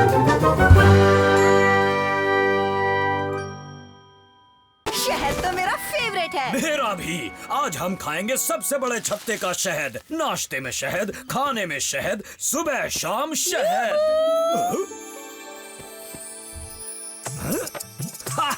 शहद तो मेरा फेवरेट है। मेरा भी। आज हम खाएंगे सबसे बड़े छत्ते का शहद। नाश्ते में शहद, खाने में शहद, सुबह शाम शहद। हा!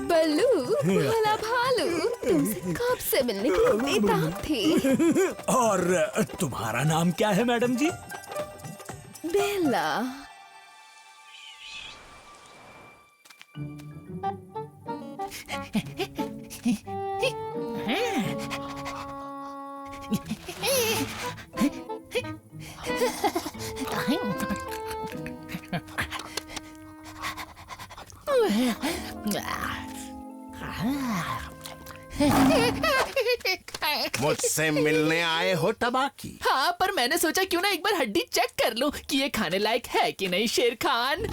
बल्लू, भला भालू, तुमसे कब से मिलने की बेताब थी। और तुम्हारा नाम क्या है मैडम जी? बेला। मुझसे मिलने आए हो तबाकी? हाँ, पर मैंने सोचा क्यों ना एक बार हड्डी चेक कर लूं कि ये खाने लायक है कि नहीं, शेर खान।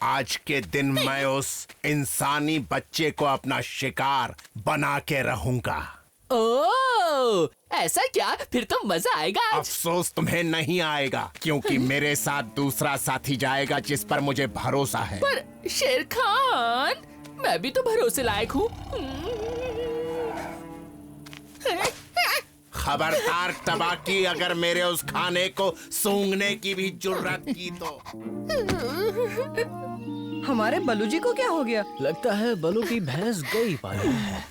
आज के दिन मैं उस इंसानी बच्चे को अपना शिकार बना के रहूंगा। ओह, ऐसा क्या? फिर तो मजा आएगा आज। अफसोस तुम्हें नहीं आएगा, क्योंकि मेरे साथ दूसरा साथी जाएगा जिस पर मुझे भरोसा है। पर शेर खान, मैं भी तो भरोसे लायक हूँ। खबरदार तबाकी, अगर मेरे उस खाने को सूंघने की भी जुर्रत की तो। हमारे बल्लू जी को क्या हो गया? लगता है बलू की भैंस गई पानी है।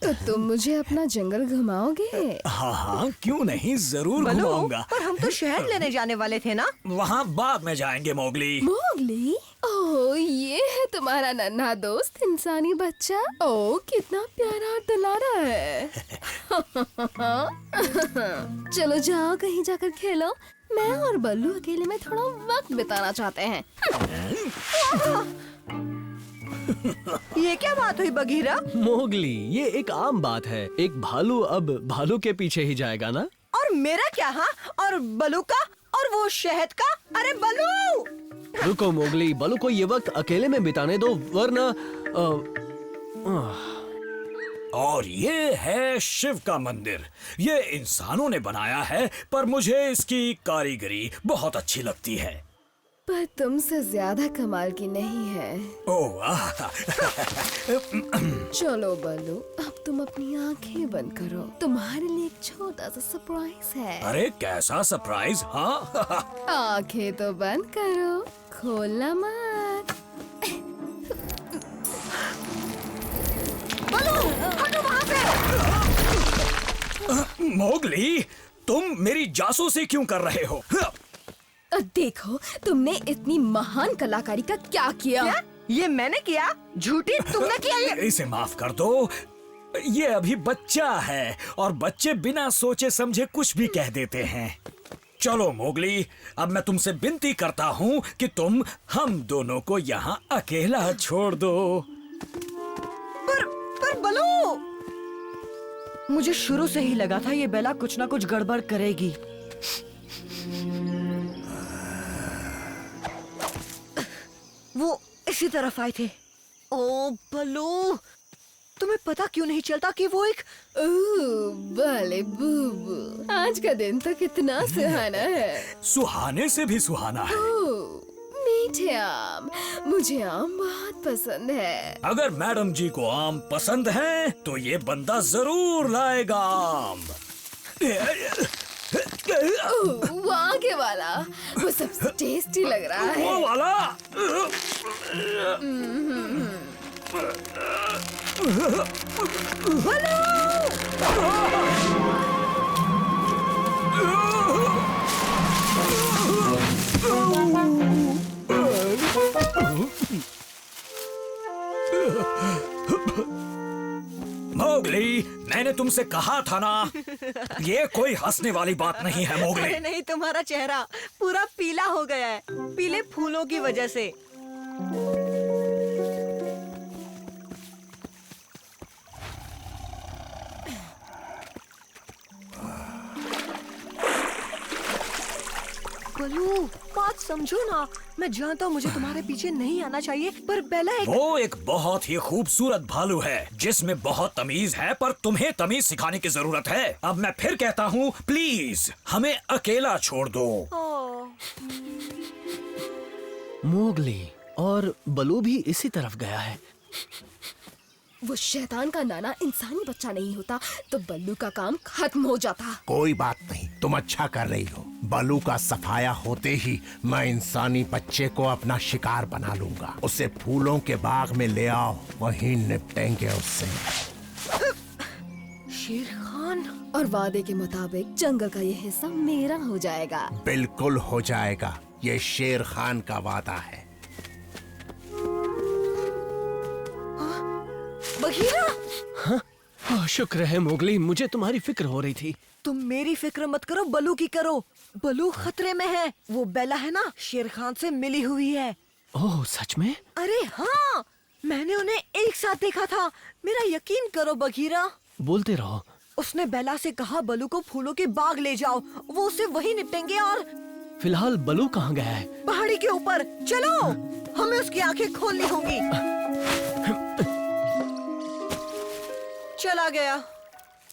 तो तुम मुझे अपना जंगल घुमाओगे? हाँ हाँ, क्यों नहीं, जरूर बल्लू, घुमाऊंगा। पर हम तो शहद लेने जाने वाले थे ना। वहाँ बाद में जाएंगे मोगली। मोगली? ओह, ये है तुम्हारा नन्हा दोस्त इंसानी बच्चा। ओह, कितना प्यारा और दुलारा है। चलो जाओ, कहीं जाकर खेलो। मैं और बल्लू अकेले में थोड़ा वक्त बिताना चाहते हैं। ये क्या बात हुई बगीरा? मोगली, ये एक आम बात है। एक भालू अब भालू के पीछे ही जाएगा ना। और मेरा क्या? हाँ, और बल्लू का और वो शहद का? अरे बल्लू! रुको मोगली, बलू को ये वक्त अकेले में बिताने दो, वरना और ये है शिव का मंदिर। ये इंसानों ने बनाया है, पर मुझे इसकी कारीगरी बहुत अच्छी लगती है। पर तुमसे ज्यादा कमाल की नहीं है। ओह वाह। चलो बल्लू, अब तुम अपनी आंखें बंद करो। तुम्हारे लिए एक छोटा सा सरप्राइज है। अरे कैसा सरप्राइज? हाँ। आंखें तो बंद करो, खोलना मत। हटो वहाँ से! मोगली, तुम मेरी जासूसी क्यों कर रहे हो? देखो, तुमने इतनी महान कलाकारी का क्या किया? क्या? ये मैंने किया? झूठी, तुमने किया ये? इसे माफ कर दो। ये अभी बच्चा है और बच्चे बिना सोचे समझे कुछ भी कह देते हैं। चलो मोगली, अब मैं तुमसे विनती करता हूँ कि तुम हम दोनों को यहाँ अकेला छोड़ दो। पर बल्लू, मुझे शुरू से ही लगा था ये बेला कुछ ना कुछ गड़बड़ करेगी। वो इसी तरफ आए थे। ओ बल्लू, तुम्हें पता क्यों नहीं चलता कि वो एक भले बूबू, आज का दिन तो कितना सुहाना है। सुहाने से भी सुहाना है। मीठे आम, मुझे आम बहुत पसंद है। अगर मैडम जी को आम पसंद है तो ये बंदा जरूर लाएगा आम। वो आगे वाला, वो सबसे टेस्टी लग रहा है। वो वाला। मोगली, मैंने तुमसे कहा था ना, ये कोई हंसने वाली बात नहीं है मोगली। अरे नहीं, तुम्हारा चेहरा पूरा पीला हो गया है, पीले फूलों की वजह से। बलू, बात समझो ना। मैं जानता हूँ मुझे तुम्हारे पीछे नहीं आना चाहिए, पर बेला एक वो एक बहुत ही खूबसूरत भालू है जिसमें बहुत तमीज है, पर तुम्हें तमीज सिखाने की जरूरत है। अब मैं फिर कहता हूँ, प्लीज हमें अकेला छोड़ दो। मोगली और बलू भी इसी तरफ गया है। वो शैतान का नाना इंसानी बच्चा नहीं होता तो बल्लू का काम खत्म हो जाता। कोई बात नहीं, तुम अच्छा कर रही हो। बलू का सफाया होते ही मैं इंसानी बच्चे को अपना शिकार बना लूंगा। उसे फूलों के बाग में ले आओ, वहीं निपटेंगे उससे। शेर खान, और वादे के मुताबिक जंगल का ये हिस्सा मेरा हो जाएगा। बिल्कुल हो जाएगा, ये शेर खान का वादा है। बघीरा, ओह, शुक्र है मोगली, मुझे तुम्हारी फिक्र हो रही थी। तुम मेरी फिक्र मत करो, बलू की करो। बलू खतरे में है। वो बेला है ना, शेर खान से मिली हुई है। ओह, सच में? अरे हाँ, मैंने उन्हें एक साथ देखा था। मेरा यकीन करो बघीरा। बोलते रहो। उसने बेला से कहा बलू को फूलों के बाग ले जाओ, वो उसे वहीं निपटेंगे। और फिलहाल बलू कहाँ गया है? पहाड़ी के ऊपर चलो, हमें उसकी आंखें खोलनी होंगी। चला गया।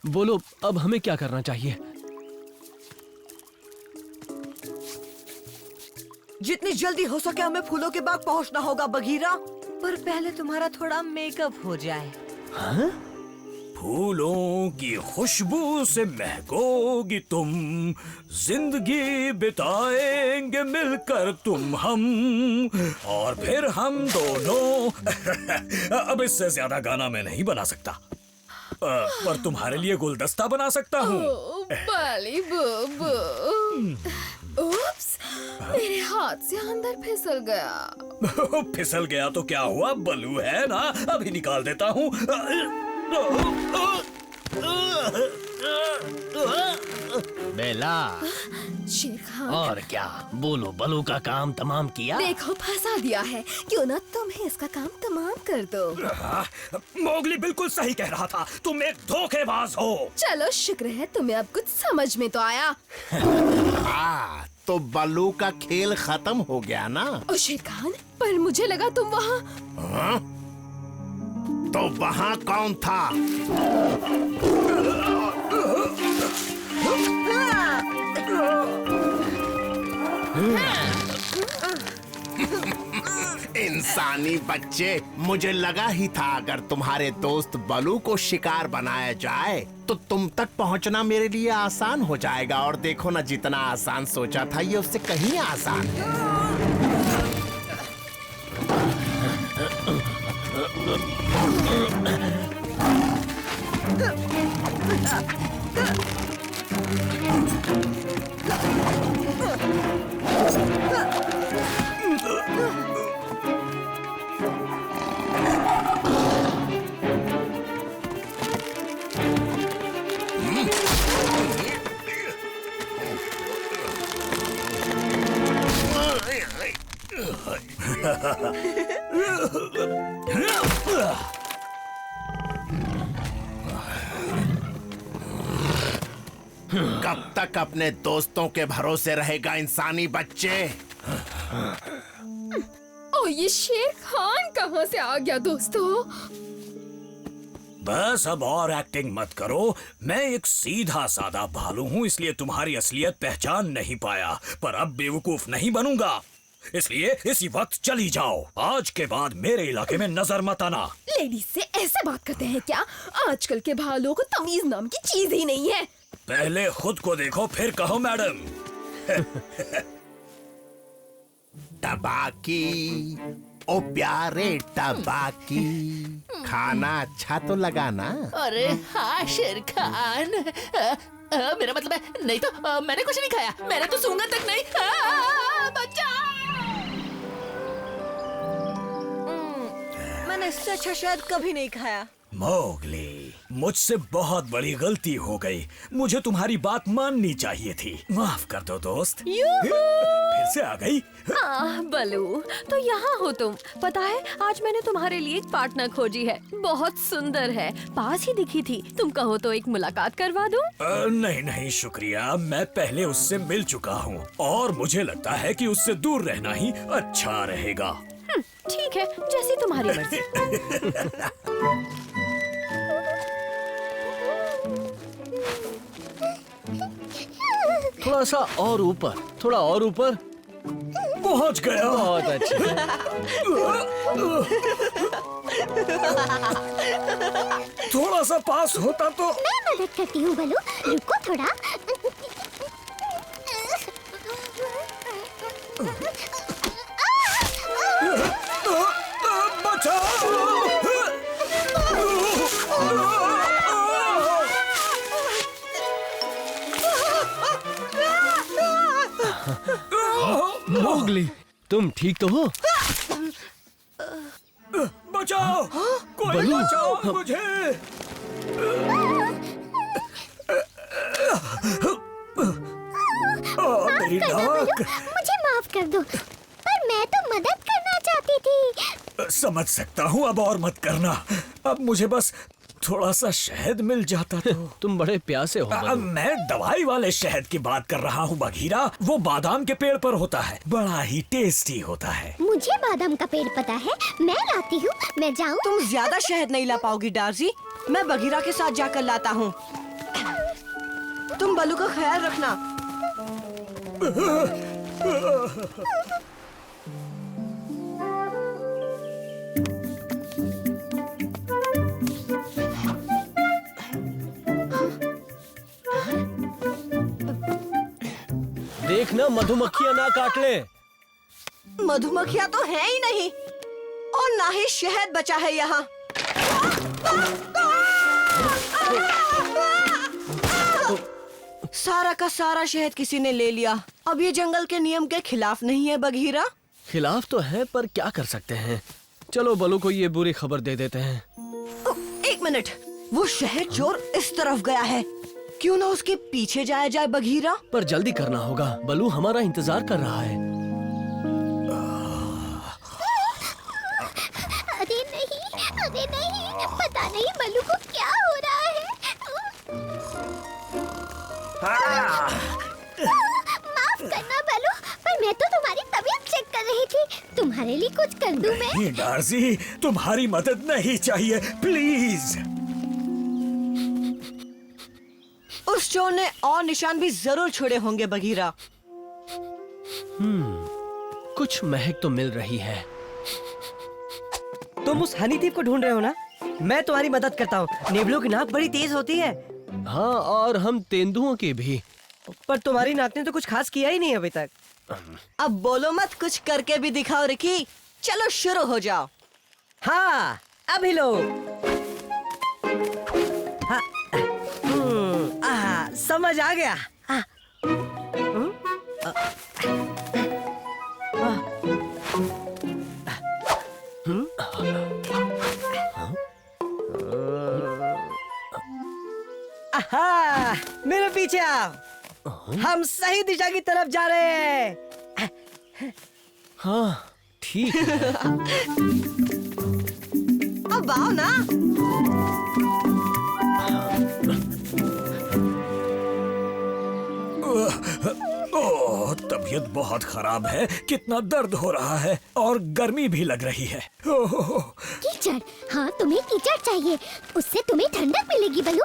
बोलो, अब हमें क्या करना चाहिए? जितनी जल्दी हो सके हमें फूलों के बाग पहुंचना होगा बघीरा, पर पहले तुम्हारा थोड़ा मेकअप हो जाए। हाँ? फूलों की खुशबू से महकोगी तुम, जिंदगी बिताएंगे मिलकर तुम हम, और फिर हम दोनों। अब इससे ज्यादा गाना मैं नहीं बना सकता, पर तुम्हारे लिए गुलदस्ता बना सकता हूँ। बाली बुबू। उप्स, मेरे हाथ से अंदर फिसल गया। फिसल गया तो क्या हुआ, बलू है ना, अभी निकाल देता हूँ। बेला, शेर खान, और क्या? बोलो, बलू का काम तमाम किया? देखो फंसा दिया है। क्यों ना तुम्हें इसका काम तमाम कर दो। मोगली बिल्कुल सही कह रहा था, तुम एक धोखेबाज हो। चलो, शुक्र है तुम्हें अब कुछ समझ में तो आया। हाँ, तो बलू का खेल खत्म हो गया ना? ओ शेर खान, पर मुझे लगा तुम वहाँ। हाँ? तो वहाँ कौन था? इंसानी बच्चे, मुझे लगा ही था अगर तुम्हारे दोस्त बलू को शिकार बनाया जाए तो तुम तक पहुंचना मेरे लिए आसान हो जाएगा। और देखो ना, जितना आसान सोचा था ये उससे कहीं आसान है। कब तक अपने दोस्तों के भरोसे रहेगा इंसानी बच्चे? ओ, ये शेर खान कहाँ से आ गया दोस्तों? बस अब और एक्टिंग मत करो। मैं एक सीधा साधा भालू हूँ, इसलिए तुम्हारी असलियत पहचान नहीं पाया, पर अब बेवकूफ नहीं बनूंगा। इसलिए इसी वक्त चली जाओ। आज के बाद मेरे इलाके में नजर मत आना। लेडीज से ऐसे बात करते हैं क्या? आजकल के भालुओं को तमीज नाम की चीज ही नहीं है। पहले खुद को देखो फिर कहो मैडम। टबाकी, ओ प्यारे टबाकी, खाना अच्छा तो लगा ना? अरे हाँ शेर खान, मेरा मतलब है, नहीं तो मैंने कुछ नहीं खाया, मैंने तो सूंघा तक नहीं। बच्चा, मैंने इससे अच्छा शायद कभी नहीं खाया। मोगली, मुझसे बहुत बड़ी गलती हो गई। मुझे तुम्हारी बात माननी चाहिए थी। माफ कर दो दोस्त। फिर फिर से आ गई। बलू, तो यहाँ हो तुम। पता है, आज मैंने तुम्हारे लिए एक पार्टनर खोजी है। बहुत सुंदर है, पास ही दिखी थी। तुम कहो तो एक मुलाकात करवा दूं? नहीं नहीं शुक्रिया, मैं पहले उससे मिल चुका हूँ और मुझे लगता है कि उससे दूर रहना ही अच्छा रहेगा। ठीक है, जैसी तुम्हारी मर्जी। थोड़ा सा और ऊपर, थोड़ा और ऊपर। पहुँच गया। बहुत अच्छा। थोड़ा सा पास होता तो। मैं मदद करती हूँ बलू, रुको थोड़ा। मोगली, तुम ठीक तो हो? बचाओ, कोई बलू। बचाओ मुझे। मेरी नाक। मुझे माफ कर दो, पर मैं तो मदद करना चाहती थी। समझ सकता हूँ, अब और मत करना। अब मुझे बस थोड़ा सा शहद मिल जाता तो। तुम बड़े प्यासे हो बलू। मैं दवाई वाले शहद की बात कर रहा हूँ बघीरा। वो बादाम के पेड़ पर होता है, बड़ा ही टेस्टी होता है। मुझे बादाम का पेड़ पता है, मैं लाती हूँ। मैं जाऊँ? तुम ज्यादा शहद नहीं ला पाओगी डार्सी। मैं बघीरा के साथ जाकर लाता हूँ। तुम बलू का ख्याल रखना। देखना मधुमक्खियाँ ना काट ले। मधुमक्खियाँ तो है ही नहीं, और ना ही शहद बचा है यहाँ। सारा का सारा शहद किसी ने ले लिया। अब ये जंगल के नियम के खिलाफ नहीं है बघीरा? खिलाफ तो है, पर क्या कर सकते हैं। चलो बलू को ये बुरी खबर दे देते हैं। एक मिनट, वो शहद चोर इस तरफ गया है। क्यों ना उसके पीछे जाया जाए बघीरा? पर जल्दी करना होगा, बलू हमारा इंतजार कर रहा है। अरे नहीं, पता नहीं बलू को क्या हो रहा है। माफ करना बलू, पर मैं तो तुम्हारी तबीयत चेक कर रही थी। तुम्हारे लिए कुछ कर दूं मैं? नहीं डार्सी, तुम्हारी मदद नहीं चाहिए, प्लीज। उस चोर ने और निशान भी जरूर छोड़े होंगे बघीरा। कुछ महक तो मिल रही है। तुम उस हनी थीफ को ढूंढ रहे हो ना? मैं तुम्हारी मदद करता हूँ। नेबलों की नाक बड़ी तेज होती है। हाँ, और हम तेंदुओं की भी। पर तुम्हारी नाक ने तो कुछ खास किया ही नहीं अभी तक। अब बोलो मत, कुछ करके भी दिखाओ रिकी। चलो शुरू हो जाओ। हाँ, अब हिलो। हाँ, समझ आ गया। मेरे पीछे आओ। हम सही दिशा की तरफ जा रहे हैं। हाँ, ठीक है। अब आओ ना। ओह, तबीयत बहुत खराब है। कितना दर्द हो रहा है और गर्मी भी लग रही है। ओह, कीचड़, हाँ तुम्हें कीचड़ चाहिए, उससे तुम्हें ठंडक मिलेगी बलू।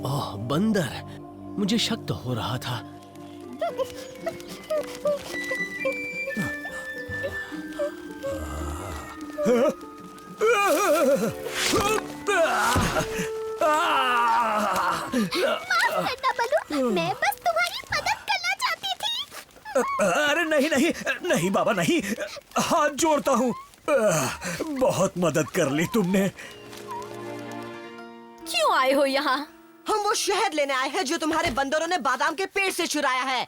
ओह बंदर, मुझे शक तो हो रहा था। करना बलू, मैं बस तुम्हारी मदद करना चाहती थी। अरे नहीं नहीं नहीं बाबा नहीं, हाथ जोड़ता हूँ। बहुत मदद कर ली तुमने। क्यों आए हो यहाँ? हम वो शहद लेने आए हैं जो तुम्हारे बंदरों ने बादाम के पेड़ से चुराया है।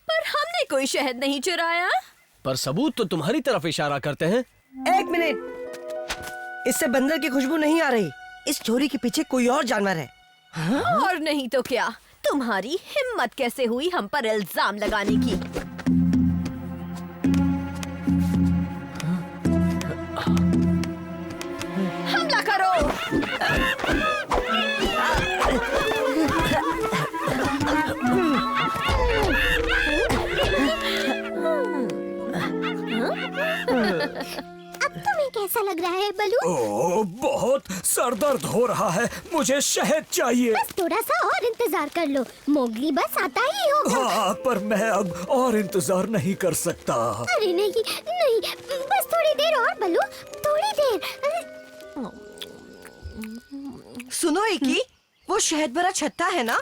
पर हमने कोई शहद नहीं चुराया। पर सबूत तो तुम्हारी तरफ इशारा करते हैं। एक मिनट, इससे बंदर की खुशबू नहीं आ रही। इस चोरी के पीछे कोई और जानवर है। और नहीं तो क्या, तुम्हारी हिम्मत कैसे हुई हम पर इल्जाम लगाने की? हमला करो। अब तुम्हें कैसा लग रहा है बलू? ओह, बहुत सर दर्द हो रहा है, मुझे शहद चाहिए। बस थोड़ा सा और इंतजार कर लो, मोगली बस आता ही होगा। हाँ, पर मैं अब और इंतजार नहीं कर सकता। अरे नहीं नहीं, बस थोड़ी देर और बलू, थोड़ी देर। सुनो एकी, वो शहद भरा छत्ता है ना?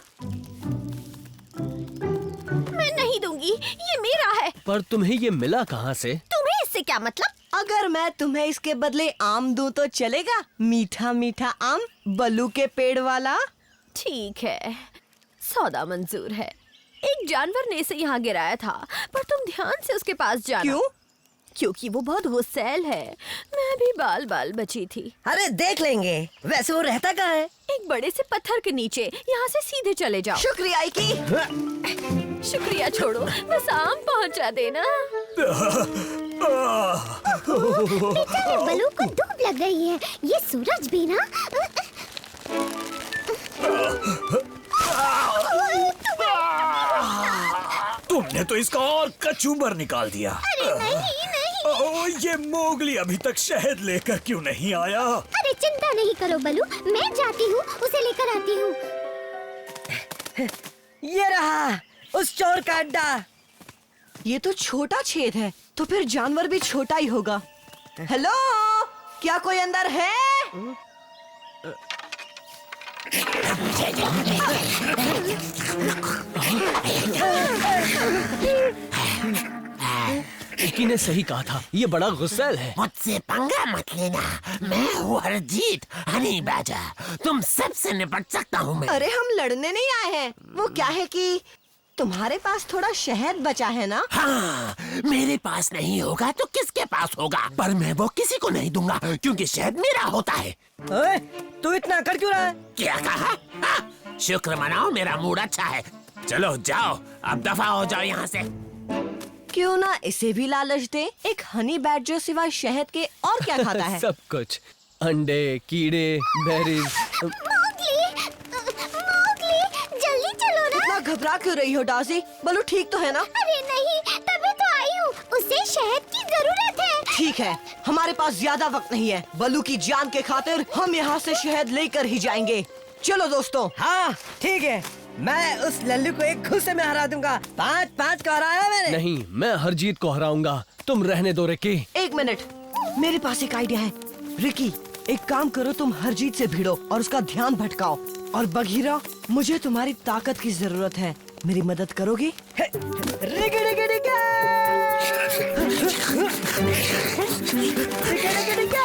मैं नहीं दूंगी, ये मेरा है। पर तुम्हें ये मिला कहाँ से? तुम्हें इससे क्या मतलब? अगर मैं तुम्हें इसके बदले आम दूं तो चलेगा? मीठा मीठा आम, बलू के पेड़ वाला। ठीक है, सौदा मंजूर है। एक जानवर ने इसे यहाँ गिराया था, पर तुम ध्यान से उसके पास जाना। क्यों? क्योंकि वो बहुत गुस्सैल है। मैं भी बाल बाल बची थी। अरे देख लेंगे। वैसे वो रहता कहाँ है? एक बड़े से पत्थर के नीचे। यहाँ से सीधे चले जाओ। शुक्रिया एकी। शुक्रिया छोड़ो, बस आम पहुँचा देना। बेचारे बलू को धूप लग गई है, ये सूरज भी ना। तुमने तो इसका और कचूबर निकाल दिया। अरे नहीं नहीं। ओह, ये मोगली अभी तक शहद लेकर क्यों नहीं आया? अरे चिंता नहीं करो बलू, मैं जाती हूँ, उसे लेकर आती हूँ। ये रहा उस चोर का अड्डा। ये तो छोटा छेद है, तो फिर जानवर भी छोटा ही होगा। हेलो, क्या कोई अंदर है? एकी ने सही कहा था, ये बड़ा गुस्सैल है। मुझसे पंगा मत लेना, मैं हूँ हरजीत हनी बैजर, तुम सबसे निपट सकता हूँ मैं। अरे हम लड़ने नहीं आए हैं। वो क्या है कि तुम्हारे पास थोड़ा शहद बचा है ना? हाँ, मेरे पास नहीं होगा तो किसके पास होगा? पर मैं वो किसी को नहीं दूंगा, क्योंकि शहद मेरा होता है। ओए, तू इतना अकड़ क्यों रहा है? क्या कहा? हाँ, शुक्र मनाओ, मेरा मूड अच्छा है। चलो जाओ, अब दफा हो जाओ यहाँ से। क्यों ना इसे भी लालच दे? एक हनी बैडजर सिवाय शहद के और क्या खाता है? सब कुछ, अंडे, कीड़े, बेरीज। मोगली, मोगली, जल्दी चलो ना। इतना घबरा क्यों रही हो डाजी? बलू ठीक तो है ना? अरे नहीं, तभी तो आई हूँ, उसे शहद की जरूरत है। ठीक है, हमारे पास ज्यादा वक्त नहीं है। बलू की जान के खातिर हम यहाँ से शहद लेकर ही जाएंगे। चलो दोस्तों। हाँ ठीक है, मैं उस लल्लू को एक घुसे में हरा दूंगा। 5-5 को हराया मैंने। नहीं, मैं हरजीत को हराऊंगा। तुम रहने दो रिकी। एक मिनट, मेरे पास एक आइडिया है। रिकी, एक काम करो, तुम हरजीत से भिड़ो और उसका ध्यान भटकाओ। और बघीरा, मुझे तुम्हारी ताकत की जरूरत है, मेरी मदद करोगी? Ricky Ricky Ricky. Ricky Ricky Ricky.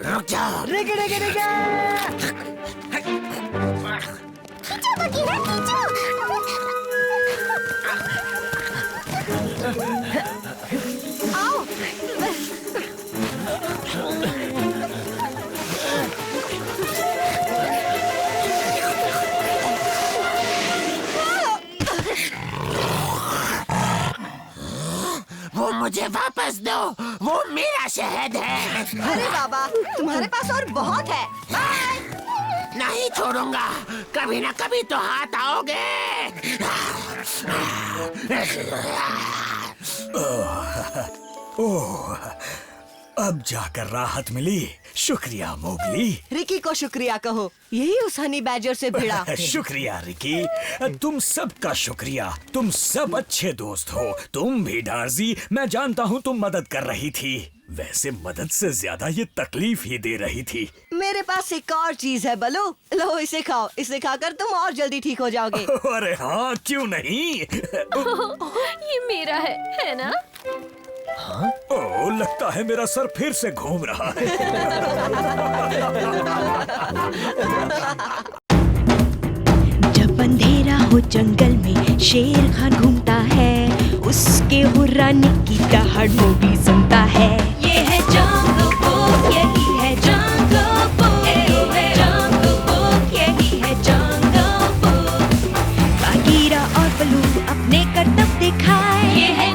रुक जाओ। Ricky Ricky Ricky. खींचो बघीरा, खींचो। आओ। वो मुझे वापस दो, वो मेरा शहद है। अरे बाबा, तुम्हारे पास और बहुत है। नहीं छोड़ूंगा, कभी ना कभी तो हाथ आओगे। ओह, अब जाकर राहत मिली। शुक्रिया मोगली। रिकी को शुक्रिया कहो, यही उस हनी बैजर से भिड़ा। शुक्रिया रिकी, तुम सबका शुक्रिया। तुम सब अच्छे दोस्त हो। तुम भी डार्जी, मैं जानता हूँ तुम मदद कर रही थी। वैसे मदद से ज्यादा ये तकलीफ ही दे रही थी। मेरे पास एक और चीज है बलू, लो इसे खाओ। इसे खाकर तुम और जल्दी ठीक हो जाओगे। अरे हाँ, क्यों नहीं। ये मेरा है ना? ओह, लगता है मेरा सर फिर से घूम रहा है। जब अंधेरा हो जंगल में शेर खान घूमता है, उसके हुर्राने की दहाड़ वो भी सुनता है। ये है जंगल बुक, यही है जंगल बुक, जंगल बुक, यही है जंगल बुक। बागीरा और बलू अपने करतब दिखाए, ये है